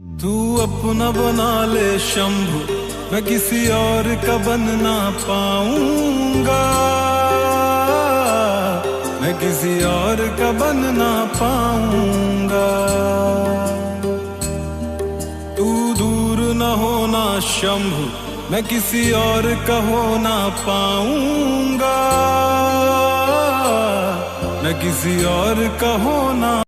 तू अपना बना ले शंभु, मैं किसी और का बन ना पाऊंगा, मैं किसी और का बन ना पाऊंगा। तू दूर न होना शंभु, मैं किसी और का हो ना पाऊंगा, मैं किसी और का हो ना